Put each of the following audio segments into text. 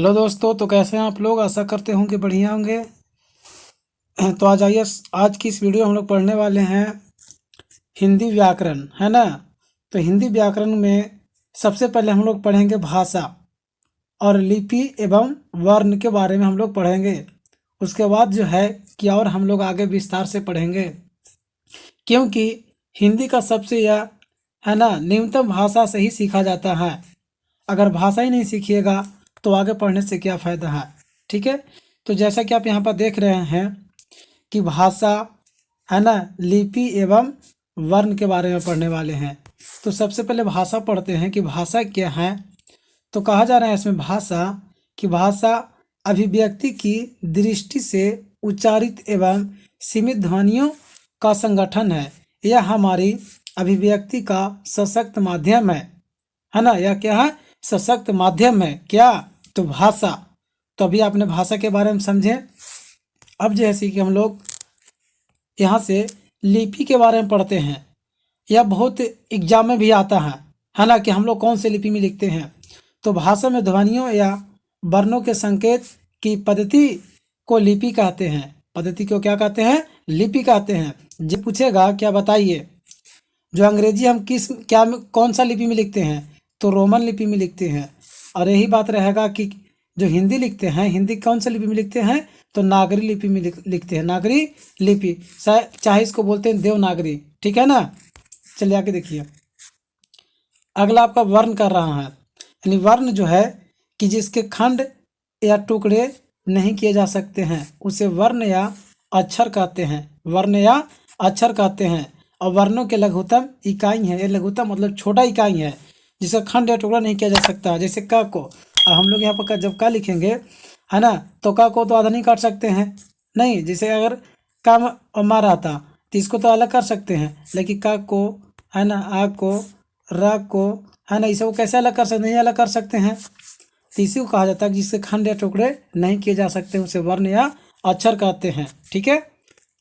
Hello दोस्तों, तो कैसे हैं आप लोग। आशा करते होंगे बढ़िया होंगे। तो आज आइए, आज की इस वीडियो हम लोग पढ़ने वाले हैं हिंदी व्याकरण, है ना। तो हिंदी व्याकरण में सबसे पहले हम लोग पढ़ेंगे भाषा और लिपि एवं वर्ण के बारे में हम लोग पढ़ेंगे। उसके बाद जो है कि और हम लोग आगे विस्तार से पढ़ेंगे, क्योंकि हिंदी का सबसे यह है ना न्यूनतम भाषा से ही सीखा जाता है। अगर भाषा ही नहीं सीखिएगा तो आगे पढ़ने से क्या फ़ायदा है। ठीक है, तो जैसा कि आप यहाँ पर देख रहे हैं कि भाषा है ना, लिपि एवं वर्ण के बारे में पढ़ने वाले हैं। तो सबसे पहले भाषा पढ़ते हैं कि भाषा क्या है। तो कहा जा रहा है इसमें भाषा कि भाषा अभिव्यक्ति की दृष्टि से उच्चारित एवं सीमित ध्वनियों का संगठन है। यह हमारी अभिव्यक्ति का सशक्त माध्यम है ना। यह क्या है? सशक्त माध्यम है। क्या? तो भाषा। तो अभी आपने भाषा के बारे में समझे। अब जैसे कि हम लोग यहाँ से लिपि के बारे में पढ़ते हैं। यह बहुत एग्जाम में भी आता है ना, कि हम लोग कौन से लिपि में लिखते हैं। तो भाषा में ध्वनियों या वर्णों के संकेत की पद्धति को लिपि कहते हैं। पद्धति को क्या कहते हैं? लिपि कहते हैं। जो पूछेगा क्या बताइए, जो अंग्रेजी हम कौन सा लिपि में लिखते हैं, तो रोमन लिपि में लिखते हैं। और यही बात रहेगा कि जो हिंदी लिखते हैं, हिंदी कौन सा लिपि में लिखते हैं, तो नागरी लिपि में लिखते हैं। नागरी लिपि, चाहे इसको बोलते हैं देवनागरी। ठीक है ना। चलिए आगे देखिए। अगला आपका वर्ण कर रहा है, यानी वर्ण जो है कि जिसके खंड या टुकड़े नहीं किए जा सकते हैं उसे वर्ण या अक्षर कहते हैं। वर्ण या अक्षर कहते हैं। और वर्णों के लघुत्तम इकाई है। ये लघुत्तम मतलब छोटा इकाई है जिसका खंड या टुकड़ा नहीं किया जा सकता। जैसे क को, और हम लोग यहाँ पर जब का लिखेंगे है ना, तो क को तो आधा नहीं काट सकते हैं, नहीं। जैसे अगर काम मार आता तो इसको तो अलग कर सकते हैं, लेकिन क को है ना, आ को, र को है ना, इसे वो कैसे अलग कर सकते? नहीं अलग कर सकते हैं। तो इसी को कहा जाता है जिससे खंड या टुकड़े नहीं किए जा सकते उसे वर्ण या अक्षर कहते हैं। ठीक है,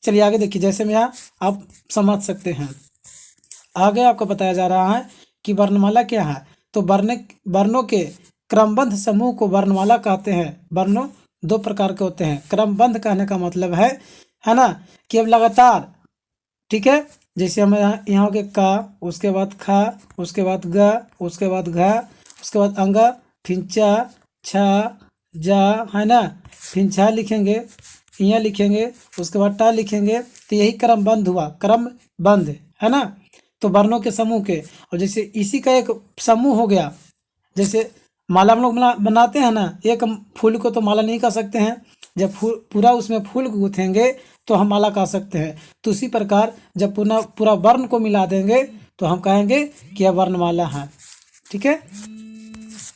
चलिए आगे देखिए। जैसे में यहाँ आप समझ सकते हैं। आगे आपको बताया जा रहा है कि वर्णमाला क्या है। तो वर्णों के क्रमबद्ध समूह को वर्णमाला कहते हैं। वर्ण दो प्रकार के होते हैं। क्रमबद्ध कहने का मतलब है ना, कि अब लगातार। ठीक है, जैसे हम यहाँ हो गए का, उसके बाद खा, उसके बाद ग, उसके बाद घ, उसके बाद अंग, फिर च, छ, जा, है ना, फिर झ लिखेंगे, यहाँ लिखेंगे, उसके बाद टा लिखेंगे। तो यही क्रमबद्ध हुआ, क्रमबद्ध, है ना। तो वर्णों के समूह के, और जैसे इसी का एक समूह हो गया। जैसे माला हम लोग बनाते हैं ना, एक फूल को तो माला नहीं कर सकते हैं। जब पूरा उसमें फूल गूंथेंगे तो हम माला कह सकते हैं। तो उसी प्रकार जब पूरा वर्ण को मिला देंगे तो हम कहेंगे कि यह वर्णमाला है। ठीक है,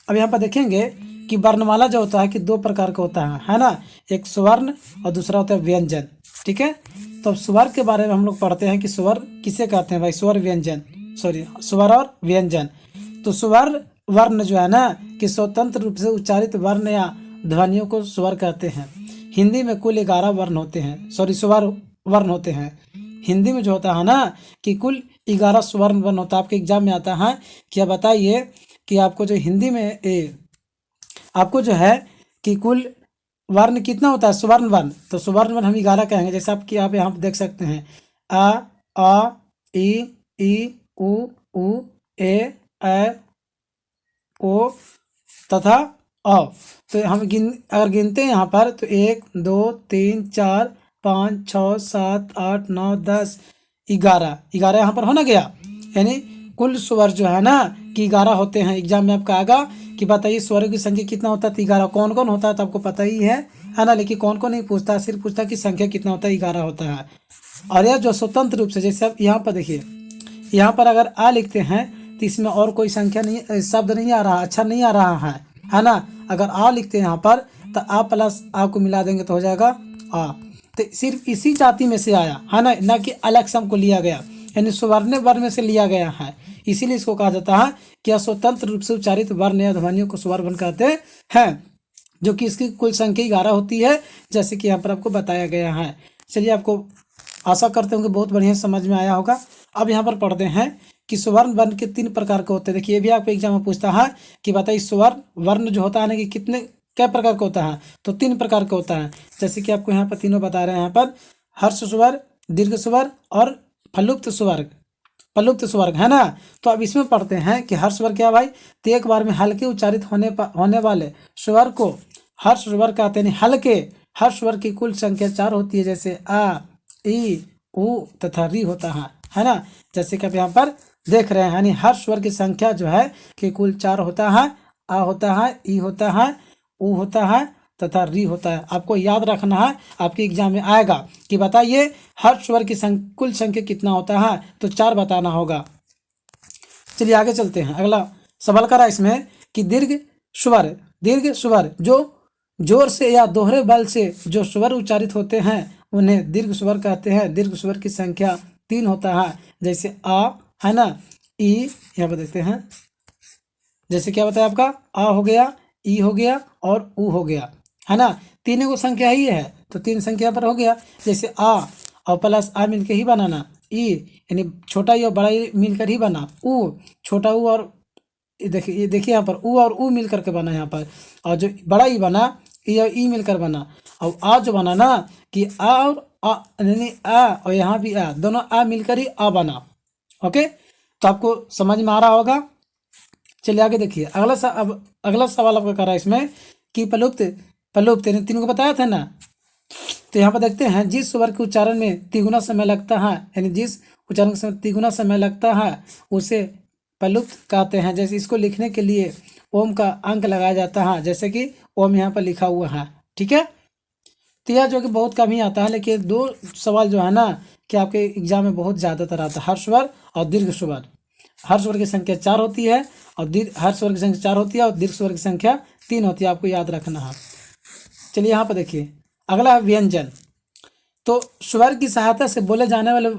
अब यहाँ पर देखेंगे कि वर्णमाला जो होता है कि दो प्रकार का होता है ना। एक स्वर्ण और दूसरा होता है व्यंजन। ठीक है, तो अब स्वर के बारे में हम लोग पढ़ते हैं कि स्वर किसे कहते हैं भाई। स्वर व्यंजन, सॉरी, स्वर और व्यंजन। तो स्वर वर्ण जो है ना, कि स्वतंत्र रूप से उच्चारित वर्ण या ध्वनियों को स्वर कहते हैं। हिंदी में कुल 11 वर्ण होते हैं, सॉरी स्वर वर्ण होते हैं। हिंदी में जो होता है ना कि कुल 11 स्वर्ण वर्ण होता है। आपके एग्जाम में आता है कि आप बताइए कि आपको जो हिंदी में आपको जो है कि कुल वर्ण कितना होता है, स्वर्ण वर्ण। तो स्वर्ण वर्ण हम 11 कहेंगे। जैसे आप यहाँ देख सकते हैं आ ई उ ए ओ तथा अ। तो हम अगर गिनते हैं यहाँ पर तो 1 2 3 4 5 6 7 8 9 10 11 यहाँ पर हो ना गया। यानी कुल स्वर जो है ना कि 11 होते हैं। एग्जाम में आपका आएगा कि बताइए स्वर की संख्या कितना होता है। 11 कौन कौन होता है तो आपको पता ही है ना। लेकिन कौन कौन नहीं पूछता, सिर्फ पूछता कि संख्या कितना होता है, 11 होता है। और यह जो स्वतंत्र रूप से, जैसे आप यहाँ पर देखिए, यहाँ पर अगर आ लिखते हैं तो इसमें और कोई संख्या नहीं, शब्द नहीं आ रहा, अक्षर नहीं आ रहा है ना। अगर आ लिखते हैं यहाँ पर तो आ प्लस आ को मिला देंगे तो हो जाएगा आ। तो सिर्फ इसी जाति में से आया है ना कि अलग से हमको लिया गया, यानी स्वर्ण वर्ण में से लिया गया है। इसीलिए इसको कहा जाता है कि स्वतंत्र रूप से उच्चारित वर्ण या ध्वनियों को स्वर वर्ण कहते हैं, जो कि इसकी कुल संख्या 11 होती है, जैसे कि यहाँ पर आपको बताया गया है। चलिए, आपको आशा करते हैं कि बहुत बढ़िया समझ में आया होगा। अब यहाँ पर पढ़ते हैं कि स्वर्ण वर्ण के 3 प्रकार के होते हैं। देखिए, ये भी आपको एग्जाम में पूछता है कि बताइए स्वर्ण वर्ण जो होता है ना कि कितने क्या प्रकार का होता है? तो 3 प्रकार का होता है। जैसे कि आपको यहाँ पर तीनों बता रहे हैं, यहाँ पर हर्ष स्वर, दीर्घ स्वर और प्लुप्त स्वर, प्लुप्त स्वर, है ना। तो अब इसमें पढ़ते हैं कि हर्ष स्वर क्या भाई? तो एक बार में हल्के उच्चारित होने वाले स्वर को हर्ष स्वर कहते हैं। हल्के हर्ष स्वर की कुल संख्या 4 होती है, जैसे आ, ई, उ तथा री होता है ना। जैसे कि आप यहाँ पर देख रहे हैं, यानी हर्ष स्वर की संख्या जो है कि कुल 4 होता है। आ होता है, ई होता है, उ होता है तथा री होता है। आपको याद रखना है, आपके एग्जाम में आएगा कि बताइए हर्ष स्वर की कुल संख्या कितना होता है, तो 4 बताना होगा। चलिए आगे चलते हैं। अगला सवाल करा इसमें कि दीर्घ स्वर जो जोर से या दोहरे बल से जो स्वर उच्चारित होते हैं उन्हें दीर्घ स्वर कहते हैं। दीर्घ स्वर की संख्या 3 होता है, जैसे आ, है ना, ई, यहाँ पर देखते हैं, जैसे क्या बताया आपका, आ हो गया, ई हो गया और उ हो गया, है ना। तीनों को संख्या ही है, तो 3 संख्या पर हो गया। जैसे आ और प्लस आ मिलकर ही बनाना, ई यानी छोटा ई और बड़ा ई मिलकर ही बना, उ छोटा उ और देखिए यहाँ पर उ और उ मिल करके बना यहाँ पर, और जो बड़ा ई बना ई और ई मिलकर बना। और आ जो बना ना कि आ और आ यानी आ और यहाँ भी आ, दोनों आ मिलकर ही आ बना। ओके, तो आपको समझ में आ रहा होगा। चलिए आगे देखिए। अगला सवाल आपका कर रहा है इसमें कि प्लुप्त यानी 3 को बताया था ना। तो यहाँ पर देखते हैं, जिस स्वर के उच्चारण में तिगुना समय लगता है, यानी जिस उच्चारण के समय तिगुना समय लगता है उसे प्लुप्त कहते हैं। जैसे इसको लिखने के लिए ओम का अंक लगाया जाता है, जैसे कि ओम यहाँ पर लिखा हुआ है, ठीक है। तो यह जो कि बहुत कम ही आता है, लेकिन 2 सवाल जो है ना कि आपके एग्जाम में बहुत ज़्यादातर आता है, हर्ष स्वर और दीर्घ स्वर। हर्ष स्वर की संख्या 4 होती है और हर्ष स्वर की संख्या 4 होती है और दीर्घ स्वर की संख्या 3 होती है, आपको याद रखना है। चलिए यहाँ पर देखिए, अगला है व्यंजन। तो स्वर की सहायता से बोले जाने वाले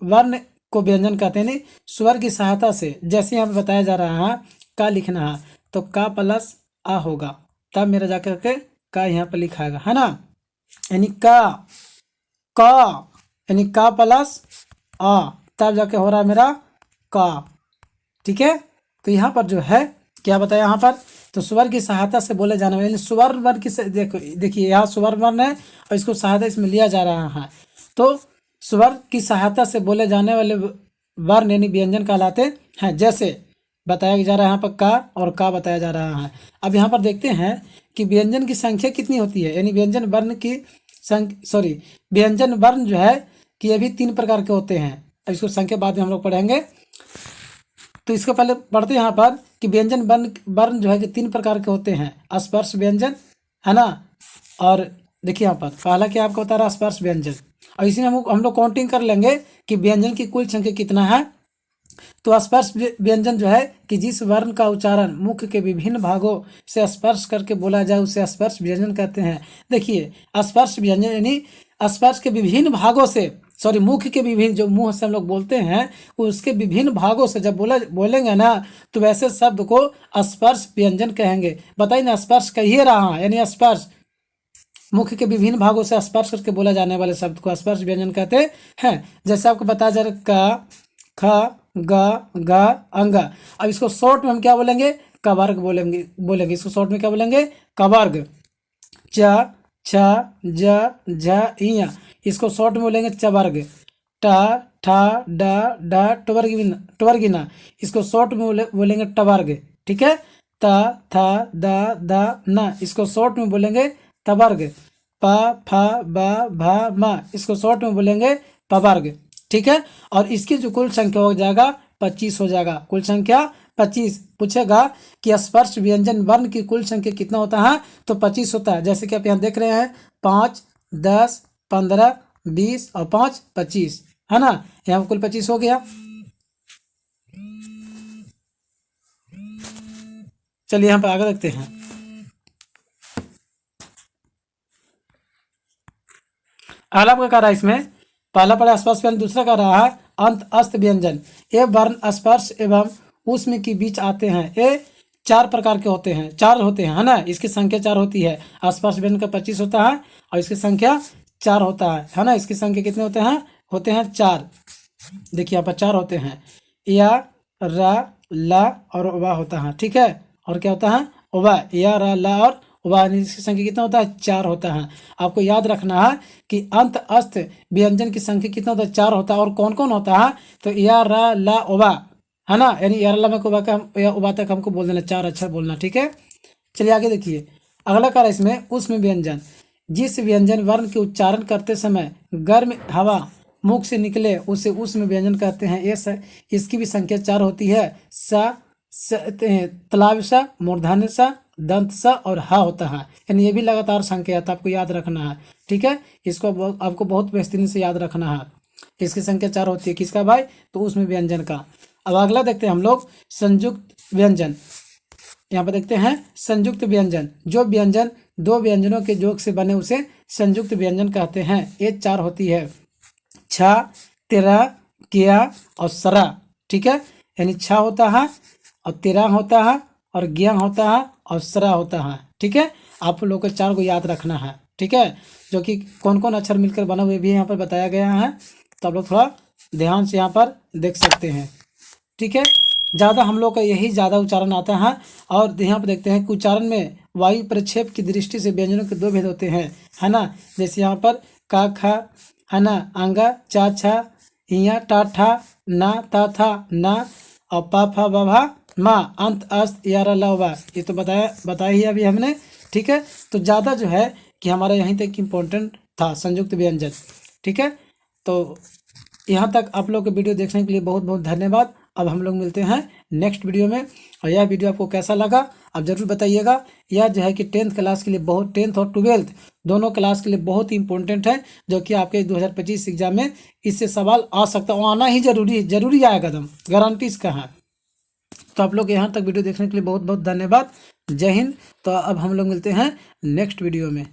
वर्ण को व्यंजन कहते हैं। नहीं, स्वर की सहायता से, जैसे यहाँ पे बताया जा रहा है का लिखना है, तो का प्लस आ होगा, तब मेरा जाकर के का यहाँ पर लिखाएगा, है ना। यानी का यानी का प्लस आ, तब जाके हो रहा है मेरा का, ठीक है। तो यहाँ पर जो है क्या बताया यहाँ पर, तो स्वर की सहायता से बोले जाने वाले स्वर वर्ण की देखिए यहाँ स्वर वर्ण है और इसको सहायता इसमें लिया जा रहा है। तो स्वर की सहायता से बोले जाने वाले वर्ण यानी व्यंजन कहलाते हैं। जैसे बताया जा रहा है यहाँ पर का और का बताया जा रहा है। अब यहाँ पर देखते हैं कि व्यंजन की संख्या कितनी होती है, यानी व्यंजन वर्ण की व्यंजन वर्ण जो है कि ये भी 3 प्रकार के होते हैं। अब इसको संख्या बाद में हम लोग पढ़ेंगे। तो इसको पहले पढ़ते हैं यहाँ पर कि व्यंजन वर्ण जो है कि 3 प्रकार के होते हैं। स्पर्श व्यंजन, है ना। और देखिए यहाँ पर पहला क्या आपको बता रहा है, स्पर्श व्यंजन। और इसी में हम लोग काउंटिंग कर लेंगे कि व्यंजन की कुल संख्या कितना है। तो स्पर्श व्यंजन जो है कि जिस वर्ण का उच्चारण मुख के विभिन्न भागों से स्पर्श करके बोला जाए उसे स्पर्श व्यंजन कहते हैं। देखिए स्पर्श व्यंजन यानी स्पर्श के विभिन्न भागों से, सॉरी मुख के विभिन्न, जो मुंह से हम लोग बोलते हैं उसके विभिन्न भागों से जब बोलेंगे ना तो वैसे शब्द को स्पर्श व्यंजन कहेंगे। बताइए ना, स्पर्श कहिए रहा है, यानी स्पर्श मुख के विभिन्न भागों से स्पर्श करके बोला जाने वाले शब्द को स्पर्श व्यंजन कहते हैं। जैसे आपको बताया जा रहा है का, ख, ग, अंगा। अब इसको शॉर्ट में हम क्या बोलेंगे, कवर्ग बोलेंगे इसको शॉर्ट में क्या बोलेंगे, कवर्ग। च, छ, ज, झ, इया, इसको शॉर्ट में बोलेंगे चवर्ग। ट, ठ, ड, टवर्गिना, इसको शॉर्ट में बोलेंगे टवर्ग, ठीक है। त, थ, द, न, इसको शॉर्ट में बोलेंगे तवर्ग। प, फ, ब, भ, म, इसको शॉर्ट में बोलेंगे पवर्ग, ठीक है। और इसकी जो कुल संख्या हो जाएगा 25 हो जाएगा। कुल संख्या 25। पूछेगा कि स्पर्श व्यंजन वर्ण की कुल संख्या कितना होता है, तो 25 होता है। जैसे कि आप यहाँ देख रहे हैं 5, 10, 15, 20 और 5, 25, है ना। यहाँ कुल 25 हो गया। चलिए यहाँ पर आगे देखते हैं। अगला आपका कह रहा है इसमें, पहला पड़ा स्पर्श व्यंजन, दूसरा कह रहा है अंत अस्त व्यंजन। ये वर्ण स्पर्श एवं उसमें के बीच आते हैं। ये 4 प्रकार के होते हैं, 4 होते हैं, है ना। इसकी संख्या 4 होती है। स्पर्श व्यंजन का 25 होता है और इसकी संख्या 4 होता है ना। इसकी संख्या कितने होते हैं 4। देखिए यहाँ पर 4 होते हैं, या, र, ला और वा होता है, ठीक है। और क्या होता है, वा, या, र, ला और वा, यानी इसकी संख्या कितना होता है? 4 होता है। आपको याद रखना है कि अंत अस्त व्यंजन की संख्या कितना होता है? 4 होता है। और कौन कौन होता है? तो या, रा, ला, ओबा, है ना, यानी या, ला, ओबा का या ओबा तक हमको बोल देना, 4 अक्षर बोलना, ठीक है। चलिए आगे देखिए, अगला कार्य इसमें उष्म व्यंजन। जिस व्यंजन वर्ण के उच्चारण करते समय गर्म हवा मुख से निकले उसे उष्म व्यंजन कहते हैं। इसकी भी संख्या 4 होती है। तलाव सा, मूर्धन्य सा, दंत सा और हा होता है, यानी ये भी लगातार संख्या है, तो आपको याद रखना है, ठीक है। इसको आपको बहुत बेहतरीन से याद रखना है। इसकी संख्या 4 होती है, किसका भाई? तो उसमें व्यंजन का। अब अगला देखते हैं हम लोग संयुक्त व्यंजन। यहाँ पर देखते हैं संयुक्त व्यंजन। जो व्यंजन दो व्यंजनों के योग से बने उसे संयुक्त व्यंजन कहते हैं। ये 4 होती है, छा, तेरा, किया और सरा, ठीक है। यानी छा होता है और तेरा होता है और ज्ञा होता है और सरा होता है, ठीक है। आप लोग को 4 को याद रखना है, ठीक है, जो कि कौन कौन अक्षर मिलकर बना हुए भी यहाँ पर बताया गया है, तो आप लोग थोड़ा ध्यान से यहाँ पर देख सकते हैं, ठीक है। ज़्यादा हम लोग का यही ज़्यादा उच्चारण आता है। और यहाँ पर देखते हैं कि उच्चारण में वायु प्रक्षेप की दृष्टि से व्यंजनों के 2 भेद होते हैं, है ना। जैसे यहाँ पर का, खा, है ना, आंगा, चा, छा, इया, टा, ठा, ना, ता, था, ना और पा, फा, बा, भा, मा, अंत अस्त यारा, लवा, ये तो बताया ही अभी हमने, ठीक है। तो ज़्यादा जो है कि हमारा यहीं तक इम्पोर्टेंट था संयुक्त व्यंजन, ठीक है। तो यहाँ तक आप लोग के वीडियो देखने के लिए बहुत बहुत धन्यवाद। अब हम लोग मिलते हैं नेक्स्ट वीडियो में। और यह वीडियो आपको कैसा लगा आप ज़रूर बताइएगा। यह जो है कि 10th क्लास के लिए बहुत, 10th और 12th दोनों क्लास के लिए बहुत ही इंपॉर्टेंट है, जो कि आपके 2025 एग्जाम में इससे सवाल आ सकता है, आना ही जरूरी आएगा, एकदम गारंटी इसका है। तो आप लोग यहाँ तक वीडियो देखने के लिए बहुत बहुत धन्यवाद। जय हिंद। तो अब हम लोग मिलते हैं नेक्स्ट वीडियो में।